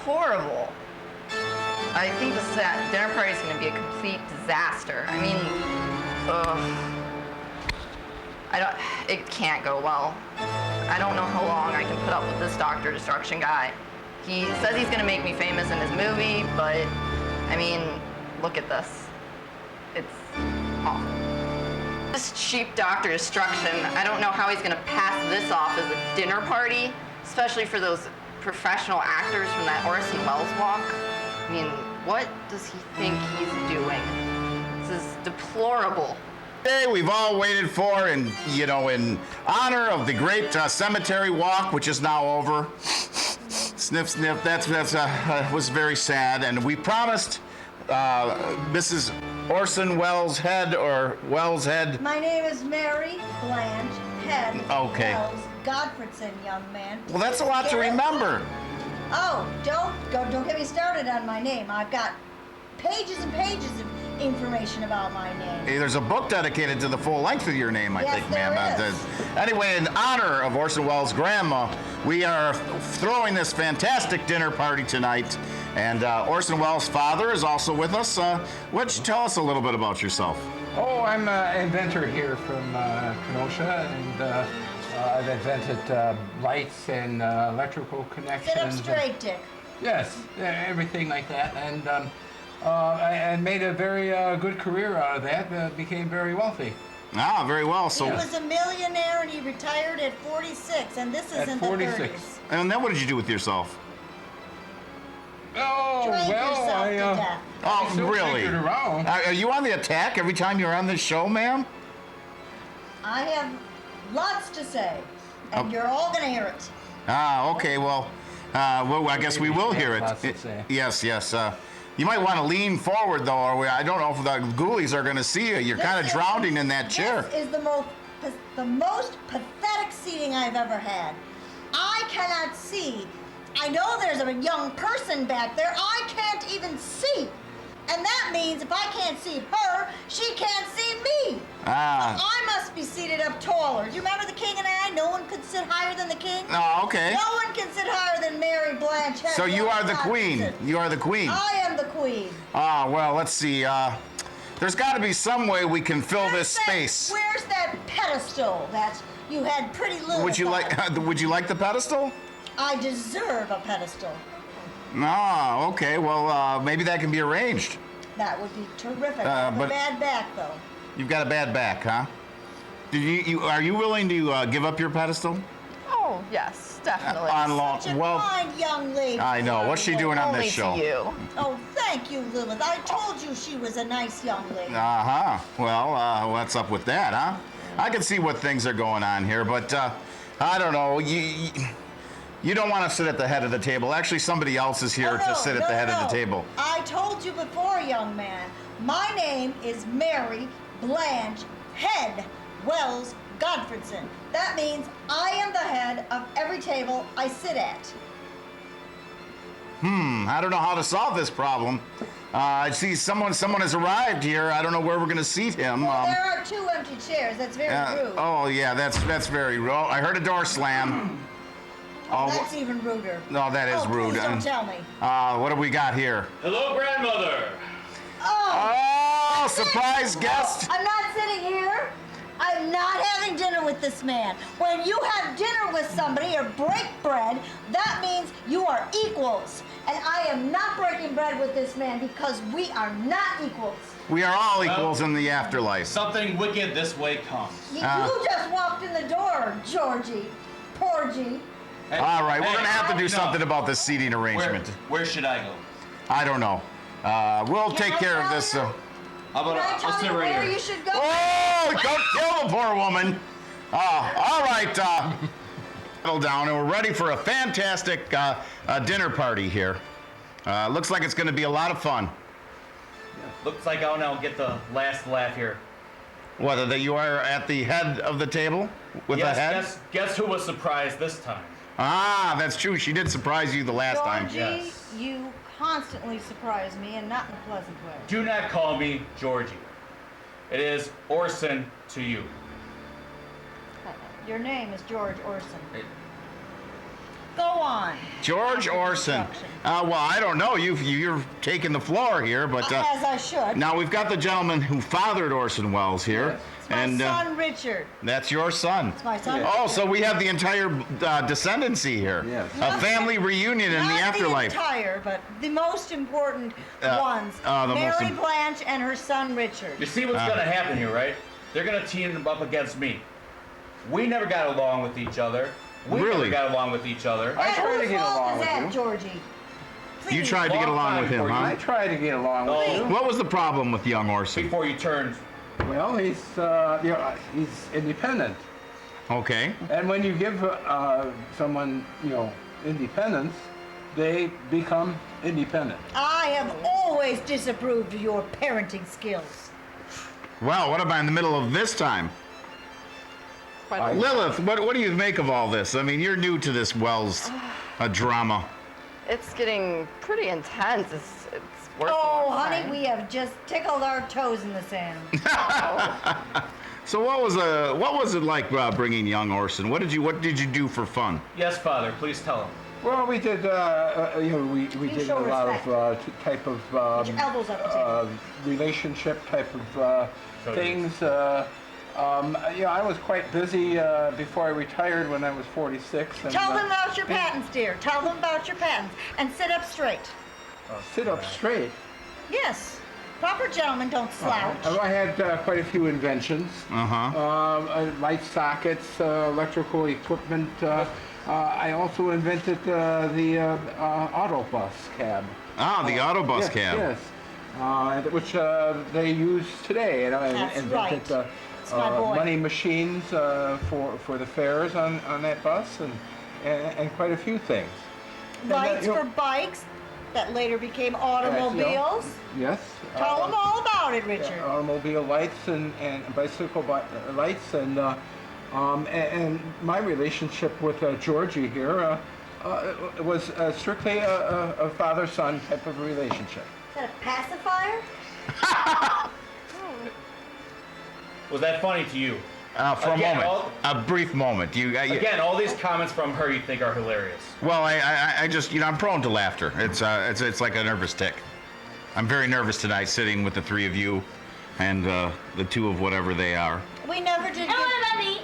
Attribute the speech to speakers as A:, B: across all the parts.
A: horrible. I think this dinner party is going to be a complete disaster. I mean, it can't go well. I don't know how long I can put up with this Dr. Destruction guy. He says he's going to make me famous in his movie, but, I mean, look at this. It's awful. This cheap Dr. Destruction, I don't know how he's going to pass this off as a dinner party, especially for those professional actors from that Orson Welles walk. I mean, what does he think he's doing? This is deplorable.
B: Day we've all waited for, and in honor of the great cemetery walk, which is now over. Sniff, sniff. That was very sad, and we promised Mrs. Orson Welles Head or Wells Head.
C: My name is Mary Blanche Head.
B: Okay.
C: Wells Godfredson, young man.
B: Well, that's a lot to remember.
C: Oh, don't get me started on my name. I've got pages and pages of information about my name.
B: Hey, there's a book dedicated to the full length of your name, I think, ma'am. Anyway, in honor of Orson Welles' grandma, we are throwing this fantastic dinner party tonight. And Orson Welles' father is also with us. Why don't you tell us a little bit about yourself?
D: Oh, I'm an inventor here from Kenosha, and I've invented lights and electrical connections.
C: Sit up straight, Dick.
D: Yes, everything like that. And I made a very good career out of that, became very wealthy.
B: Ah, very well. So
C: he was a millionaire and he retired at 46, and this is in the 30s.
B: And then what did you do with yourself?
D: Oh,
C: Drank yourself to death.
B: Oh, really? Are you on the attack every time you're on this show, ma'am?
C: I have lots to say, and you're all going to hear it.
B: Ah, okay. Well, I guess we will hear it. Yes. You might want to lean forward, though, or I don't know if the ghoulies are going to see you. You're kind of drowning in that chair.
C: This is the most pathetic seating I've ever had. I cannot see. I know there's a young person back there. I can't even see. And that means if I can't see her, she can't see me.
B: Ah.
C: So I must be seated up taller. Do you remember the king and I? No one could sit higher than the king.
B: Oh, okay.
C: No one can sit higher than Mary Blanche.
B: So you are the queen. You are the queen.
C: I am the queen.
B: Ah, well, let's see. There's got to be some way we can fill this space.
C: Where's that pedestal that you had pretty little?
B: Would you like the pedestal?
C: I deserve a pedestal.
B: Ah, okay. Well, maybe that can be arranged.
C: That would be terrific. I have a bad back, though.
B: You've got a bad back, huh? Are you willing to give up your pedestal?
A: Oh, yes, definitely.
C: Such a fine young lady.
B: I know. What's she doing on this show?
A: To you.
C: Oh, thank you, Lilith. I told you she was a nice young lady.
B: Uh-huh. Well, what's up with that, huh? I can see what things are going on here, but I don't know. You don't want to sit at the head of the table. Actually, somebody else is here to sit at the head of the table.
C: I told you before, young man. My name is Mary Blanche Head Wells Godfredson. That means I am the head of every table I sit at.
B: I don't know how to solve this problem. I see someone has arrived here. I don't know where we're going to seat him.
C: Well, there are 2 empty chairs. That's very rude.
B: Oh, yeah, that's very rude. I heard a door slam.
C: Oh, that's even ruder.
B: No, that is rude.
C: Please don't tell me.
B: What do we got here?
E: Hello, grandmother.
C: Oh,
B: surprise guest.
C: I'm not sitting here. I'm not having dinner with this man. When you have dinner with somebody or break bread, that means you are equals. And I am not breaking bread with this man because we are not equals.
B: We are all equals in the afterlife.
E: Something wicked this way comes.
C: You just walked in the door, Georgie. Porgy.
E: Hey,
B: all right, we're going to have to do something about this seating arrangement.
E: Where should I go?
B: I don't know. We'll take care of this.
E: How about I'll sit right
C: where
E: here.
C: You should go?
B: Oh, don't kill the poor woman. All right, settle down, and we're ready for a fantastic dinner party here. Looks like it's going to be a lot of fun.
E: Looks like I'll now get the last laugh here.
B: What, that you are at the head of the table? With the head?
E: Guess who was surprised this time?
B: Ah, that's true. She did surprise you the last time.
C: Georgie, you constantly surprise me, and not in a pleasant way.
E: Do not call me Georgie. It is Orson to you.
C: Your name is George Orson. Go on.
B: George Orson.
C: Construction.
B: Well, I don't know. You're taking the floor here, but
C: As I should.
B: now we've got the gentleman who fathered Orson Welles here,
C: It's my
B: and
C: son, Richard.
B: that's your son.
C: It's my son.
B: Oh, so we have the entire descendancy here.
D: Yes.
B: A family reunion in the
C: Not
B: afterlife.
C: the entire, but the most important ones.
B: the most
C: Mary
B: im-
C: Blanche and her son, Richard.
E: You see what's gonna happen here, right? They're gonna team them up against me. We never got along with each other. We
B: Really?
E: never got along with each other.
D: I try to
C: Whose
D: get
C: fault
D: along
C: is
D: with
C: that,
D: you.
C: Georgie? Please.
B: You tried to get
E: Long
B: along
E: time
B: with him,
E: before
B: huh?
D: I try to get along with you.
B: What was the problem with young Orson?
E: Before you turned,
D: Well, he's independent.
B: Okay.
D: And when you give someone, independence, they become independent.
C: I have always disapproved of your parenting skills.
B: Well, what about in the middle of this time?
D: I-
B: Lilith, what do you make of all this? I mean, you're new to this Wells drama.
A: It's getting pretty intense. It's worse. than
C: Oh,
A: last
C: honey,
A: time.
C: we have just tickled our toes in the sand.
B: So what was it like bringing young Orson? What did you do for fun?
E: yes, Father, please tell him.
D: Well, we did, we did a
C: show
D: lot
C: respect.
D: of type of
C: Put your elbows up the table.
D: relationship type of
E: So
D: things. I was quite busy before I retired when I was 46. And,
C: Tell them about your patents, dear. Tell them about your patents. And sit up straight.
D: sit up straight.
C: Yes. Proper gentlemen don't slouch.
D: I had quite a few inventions. Light sockets, electrical equipment. I also invented the autobus cab.
B: Ah, the autobus
D: Yes,
B: cab.
D: yes. Which they use today. And I
C: That's
D: invented
C: right. It's my boy.
D: money machines for the fares on that bus and quite a few things.
C: Lights
D: you know-
C: for bikes that later became automobiles.
D: Yes.
C: Tell them all about it, Richard.
D: Automobile lights and bicycle lights and my relationship with Georgie here was strictly a father-son type of relationship.
C: Is that a pacifier?
E: Was that funny to you?
B: For a
E: Again,
B: moment, a brief moment.
E: Again, all these comments from her you think are hilarious.
B: Well, I just, I'm prone to laughter. It's like a nervous tick. I'm very nervous tonight, sitting with the three of you, and the two of whatever they are.
C: We never did.
F: And what about me?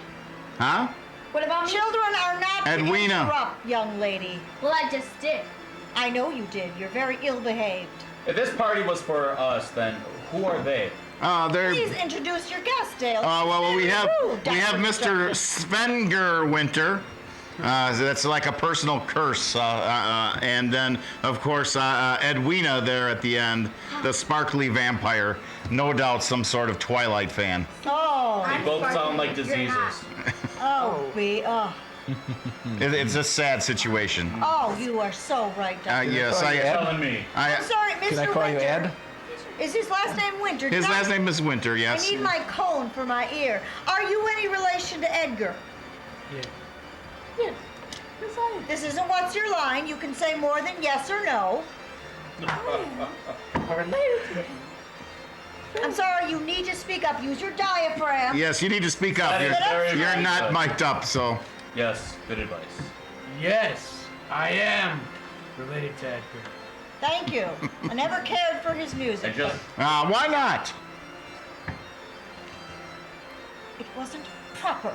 B: Huh?
F: What about me?
C: Children are not to
B: Edwina.
C: interrupt, young lady.
F: Well, I just did.
C: I know you did. You're very ill-behaved.
E: If this party was for us, then who are they?
B: They're.
C: Please introduce your guest, Dale.
B: Well, we have
C: Ooh,
B: Mr. Svenger Winter. That's like a personal curse. And then, of course, Edwina there at the end, the sparkly vampire. No doubt some sort of Twilight fan.
C: Oh,
E: They both sound like
F: You're
E: diseases.
C: oh,
B: It's a sad situation.
C: oh, you are so right, Doctor.
B: Yes,
D: Oh, yeah.
E: Telling me.
C: I'm sorry, Mr.
D: Can I call you
C: Winter.
D: Ed?
C: Is his last name Winter?
B: His
C: Doc-
B: last name is Winter,
C: I
B: yes.
C: need my cone for my ear. Are you any relation to Edgar?
F: Yes, I
C: This isn't what's your line. You can say more than yes or no.
F: am related to him.
C: I'm sorry, you need to speak up. Use your diaphragm.
B: Yes, you need to speak up.
E: That is very
B: You're
E: good
B: not
E: advice.
B: mic'd up, so.
E: Yes, good advice.
G: Yes, I am related to Edgar.
C: Thank you. I never cared for his
E: I
C: music.
E: just
B: Why not?
C: It wasn't proper.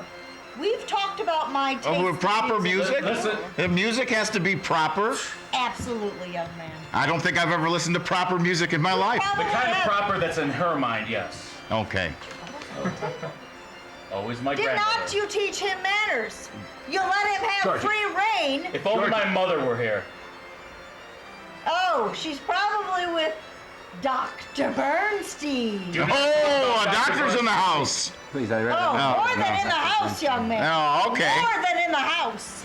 C: We've talked about my taste. in
B: Proper music?
E: Listen.
B: The music has to be proper.
C: Absolutely, young man.
B: I don't think I've ever listened to proper music in my life.
E: the kind of proper that's in her mind, yes.
B: Okay.
E: Always my
C: Did
E: grandmother.
C: not you teach him manners? You let him have
D: Georgie.
C: free reign.
E: If only my mother were here.
C: Oh, she's probably with Dr. Bernstein.
B: Oh, a doctor's in the house.
D: Please, I read
C: Oh,
B: No,
C: more than in the house, young man.
B: Oh, okay.
C: More than in the house.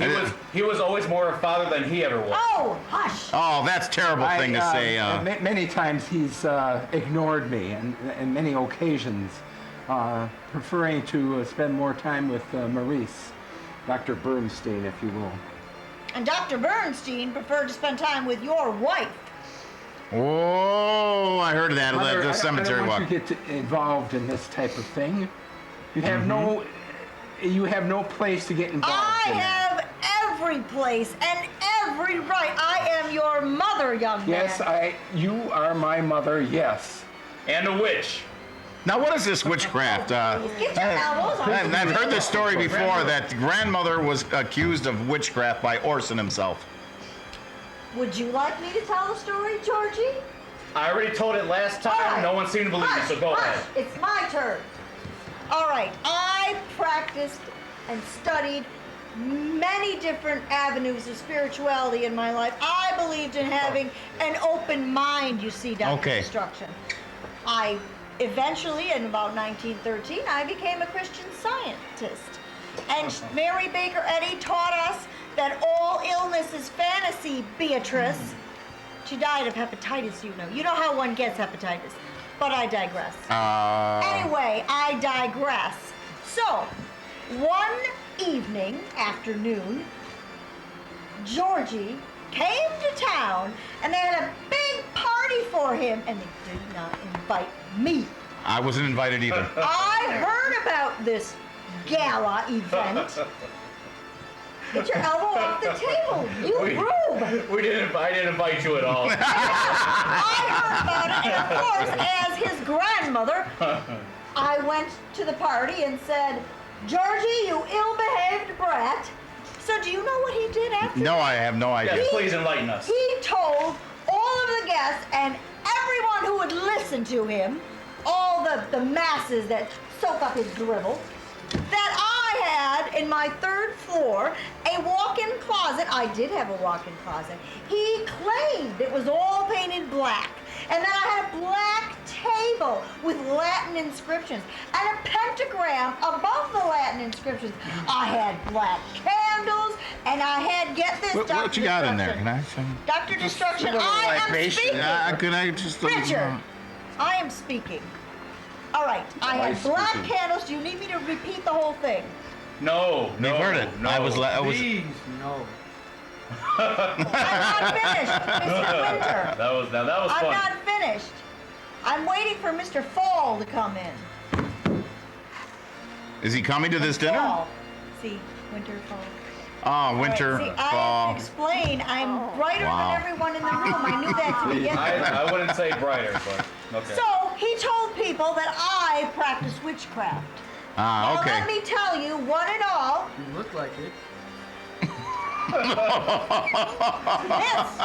E: He was always more a father than he ever was.
C: Oh, hush.
B: Oh, that's a terrible thing to say.
D: Many times he's ignored me, and many occasions, preferring to spend more time with Maurice, Dr. Bernstein, if you will.
C: And Dr. Bernstein preferred to spend time with your wife.
B: Oh, I heard that.
D: Mother,
B: The cemetery
D: I don't
B: walk.
D: want you to get involved in this type of thing. You have no place to get involved.
C: I
D: in that.
C: have every place and every right. I am your mother, young man.
D: Yes, you are my mother, yes.
E: And a witch.
B: Now, what is this witchcraft?
C: Get your elbows on.
B: I've heard this story before that grandmother was accused of witchcraft by Orson himself.
C: Would you like me to tell the story, Georgie?
E: I already told it last time.
C: All right.
E: No one seemed to believe me, so go ahead.
C: It's my turn. All right. I practiced and studied many different avenues of spirituality in my life. I believed in having an open mind, you see, Dr.
B: Okay.
C: Destruction. I eventually, in about 1913, I became a Christian Scientist. And Mary Baker Eddy taught us that all illness is fantasy, Beatrice. She died of hepatitis, you know. You know how one gets hepatitis. But I digress. Anyway, I digress. So, one afternoon, Georgie came to town and they had a big party for him and they did not invite me.
B: I wasn't invited either.
C: I heard about this gala event. Get your elbow off the table, you rube!
E: I didn't invite you at all.
C: I heard about it, and of course, as his grandmother, I went to the party and said, Georgie, you ill-behaved brat. So do you know what he did after
B: No,
C: that?
B: I have no idea.
E: Yes, please enlighten us.
C: He told all of the guests and everyone who would listen to him, all the masses that soak up his drivel, that I had in my third floor a walk-in closet. I did have a walk-in closet. He claimed it was all painted black. And then I had a black table with Latin inscriptions and a pentagram above the Latin inscriptions. I had black candles and I had, get this, Dr.
B: What you got in there?
C: Destruction.
B: Can I?
C: Dr. Destruction,
D: little
C: I am
D: libation.
C: speaking.
B: Can I just?
C: Richard, I am speaking. All right, I had
D: Nice
C: black
D: speaking.
C: candles. Do you need me to repeat the whole thing?
E: No,
B: You've heard it.
E: No.
B: I was.
G: Please, no.
C: I'm not finished, Mr. Winter.
E: That was
C: I'm
E: fun.
C: not finished. I'm waiting for Mr. Fall to come in.
B: Is he coming to this dinner?
C: Fall. See, winter, fall.
B: Oh, winter,
C: All right, see, I
B: fall.
C: have to explain. I'm brighter
B: Wow.
C: than everyone in the room. I knew that to begin with.
E: I wouldn't say brighter, but okay.
C: So he told people that I practice witchcraft. Now
B: Okay.
C: let me tell you, one and all,
G: You look like it.
C: this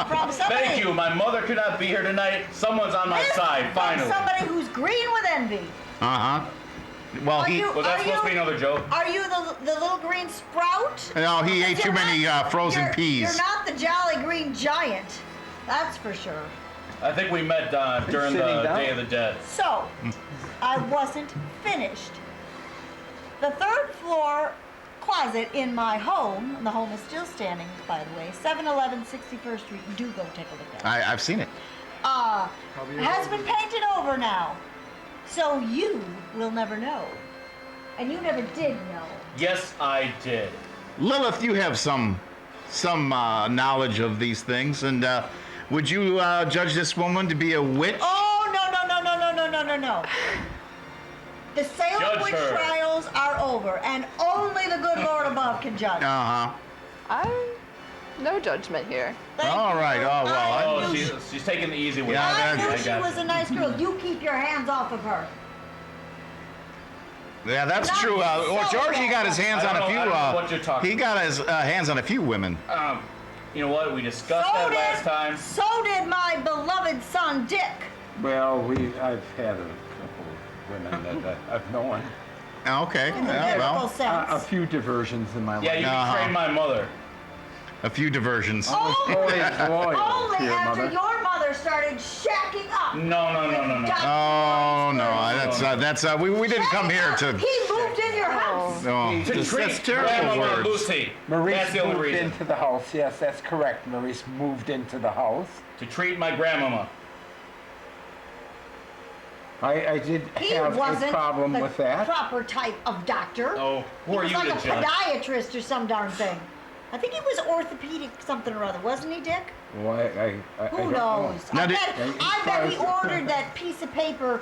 C: from somebody.
E: Thank you. My mother could not be here tonight. Someone's on my
C: This
E: side,
C: from
E: finally.
C: somebody who's green with envy.
B: Uh-huh. Well,
C: Are
B: he.
C: you-
E: Was that supposed to be another joke?
C: Are you the little green sprout?
B: No, he ate too
C: You're
B: many
C: not-
B: frozen
C: you're-
B: peas.
C: You're not the jolly green giant. That's for sure.
E: I think we met during the
D: sitting down?
E: Day of the Dead.
C: So, I wasn't finished. The third floor closet in my home, and the home is still standing, by the way, 711 61st Street. Do go take a look at it.
B: I've seen it.
C: Has been painted over now. So you will never know. And you never did know.
E: Yes, I did.
B: Lilith, you have some knowledge of these things, and would you judge this woman to be a witch?
C: Oh, no. The Salem
E: Judge
C: witch
E: her.
C: trials are over, and only the good Lord above can judge.
B: Uh-huh.
A: No judgment here.
C: Thank
B: All
C: you.
B: right, oh, well,
C: I
E: Oh,
C: knew
E: she's taking the easy way.
B: Yeah,
C: I
B: that-
C: knew
E: I
C: she
E: got
C: was
E: you.
C: a nice girl. You keep your hands off of her.
B: Yeah, that's
C: Not
B: true. Well,
C: so
B: Georgie got his hands
E: I
B: on
E: don't
B: a
E: know-
B: few.
E: I don't know what you're talking
B: He got his hands on a few women.
E: You know what? We discussed that last time.
C: So did my beloved son Dick.
D: Well, I've had a couple of women that I've known.
B: Okay.
C: In the
B: Yeah,
C: biblical
B: well,
C: sense.
D: A few diversions in my
E: Yeah,
D: life.
E: you
B: Uh-huh.
E: betrayed my mother.
B: a few diversions.
C: Oh,
D: Always loyal
C: only
D: to your
C: after
D: mother.
C: your mother started shacking up.
E: No.
B: Oh no, that's we didn't come here to.
C: He moved in your house.
B: No,
E: To
B: that's
E: treat
B: terrible
E: Grandmama
B: words.
E: Lucy.
D: Maurice
E: That's the only
D: moved
E: reason.
D: into the house. Yes, that's correct. Maurice moved into the house.
E: To treat my grandmama.
D: I did
C: He
D: have a
C: wasn't
D: problem
C: the
D: with that.
C: proper type of doctor.
E: Oh, who
C: He
E: are
C: was
E: you
C: like
E: to
C: a
E: judge?
C: podiatrist or some darn thing. I think he was orthopedic something or other, wasn't he, Dick?
D: Well, I
C: Who
D: don't
C: knows?
B: Now
C: I
B: did-
C: bet he ordered that piece of paper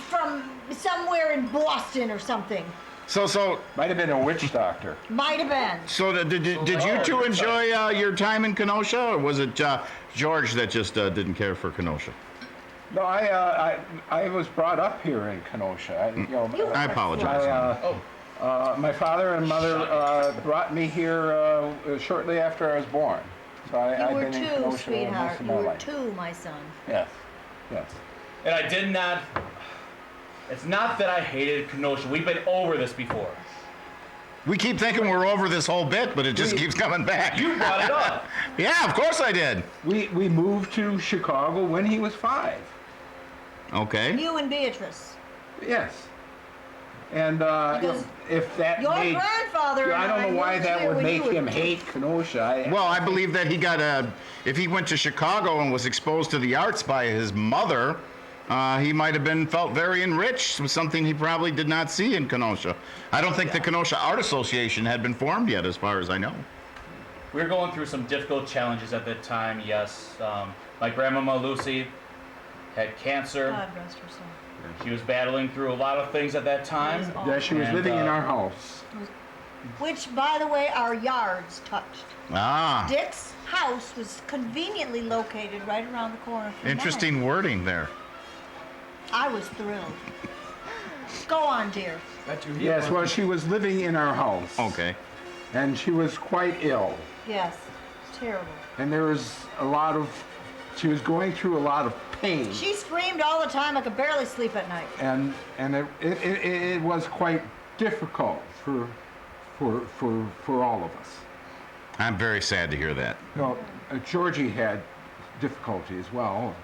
C: from somewhere in Boston or something.
B: So
D: Might have been a witch doctor.
C: Might have been.
B: did you two enjoy your time in Kenosha, or was it George that just didn't care for Kenosha?
D: No, I was brought up here in Kenosha.
B: I apologize.
D: My father and mother brought me here shortly after I was born. So
C: You
D: I've
C: were
D: been in
C: two,
D: Kenosha most
C: sweetheart.
D: of
C: You
D: my
C: were
D: life.
C: two, my son.
D: Yes, yes.
E: And I did not. It's not that I hated Kenosha. We've been over this before.
B: We keep thinking we're over this whole bit, but it just keeps coming back.
E: You brought it up.
B: Yeah, of course I did.
D: We moved to Chicago when he was 5.
B: Okay.
C: You and Beatrice.
D: Yes. And
C: Because
D: if that
C: Your
D: made,
C: grandfather and
D: I don't know why
C: moved
D: that
C: here
D: would
C: when
D: make
C: you were
D: him
C: two.
D: hate Kenosha.
B: Well, I believe that he got if he went to Chicago and was exposed to the arts by his mother, he might have felt very enriched with something he probably did not see in Kenosha. I don't think the Kenosha Art Association had been formed yet, as far as I know.
E: We were going through some difficult challenges at that time, yes. My grandmama Lucy had cancer.
C: God rest her soul.
E: She was battling through a lot of things at that time.
D: Yeah, she was
E: And,
D: living in our house.
C: Which, by the way, our yards touched.
B: Ah,
C: Dick's house was conveniently located right around the corner from
B: interesting wording there.
C: mine. I was thrilled. Go on, dear.
G: That you
D: Yes, well, she was living in our house.
B: Okay.
D: And she was quite ill.
C: Yes, terrible.
D: And there was she was going through a lot of pain.
C: She screamed all the time. I could barely sleep at night.
D: And it was quite difficult for all of us.
B: I'm very sad to hear that.
D: Well, Georgie had difficulty as well.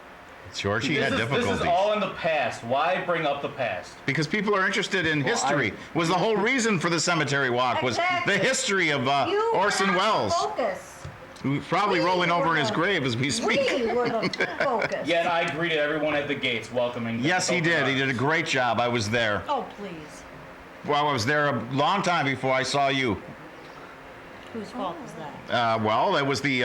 B: Georgie had
E: This
B: difficulties.
E: is all in the past. Why bring up the past?
B: Because people are interested in history. Was the whole reason for the cemetery walk was
C: Exactly.
B: the history of
C: You
B: Orson
C: have to
B: Welles,
C: Focus.
B: who's probably
C: We
B: rolling over
C: were
B: in his
C: the-
B: grave as we speak.
C: We were the focus.
E: Yeah, and I greeted everyone at the gates, welcoming them.
B: Yes, he
E: with
B: did.
E: open
B: He did a
E: arms.
B: great job. I was there.
C: Oh, please.
B: Well, I was there a long time before I saw you.
C: Whose fault was that?
B: Well, that was the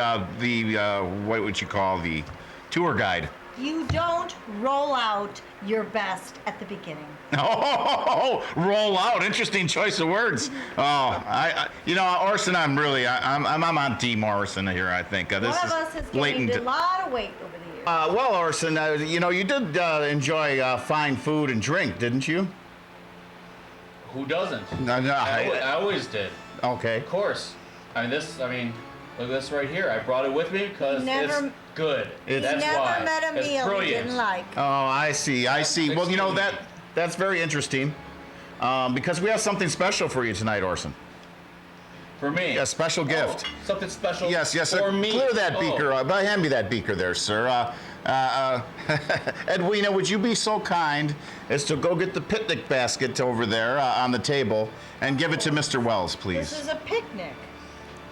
B: what would you call the tour guide?
C: You don't roll out your best at the beginning.
B: Oh, roll out! Interesting choice of words. Oh, Orson, I'm on Team Orson here. I think this
C: One of
B: is
C: us has
B: blatant.
C: gained a lot of weight over the years.
B: Well, Orson, you did enjoy fine food and drink, didn't you?
E: Who doesn't?
B: No,
E: I always did.
B: Okay.
E: Of course. Look at this right here. I brought it with me because
C: Never-
E: it's good. That's
C: Never
E: why.
C: met a
E: It's
C: meal he
E: brilliant.
C: didn't like.
B: Oh, I see. Well, that's very interesting because we have something special for you tonight, Orson.
E: For me.
B: A special gift.
E: Something special
B: Yes.
E: for me.
B: Clear that
E: Oh.
B: beaker. Hand me that beaker there, sir. Edwina, would you be so kind as to go get the picnic basket over there on the table and give it to Mr. Wells, please?
C: This is a picnic.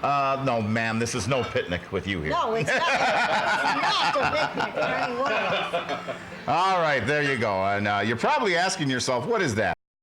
B: No, ma'am, this is no picnic with you here.
C: No, it's not. It's not a picnic for any one of us.
B: All right, there you go. And you're probably asking yourself, what is that?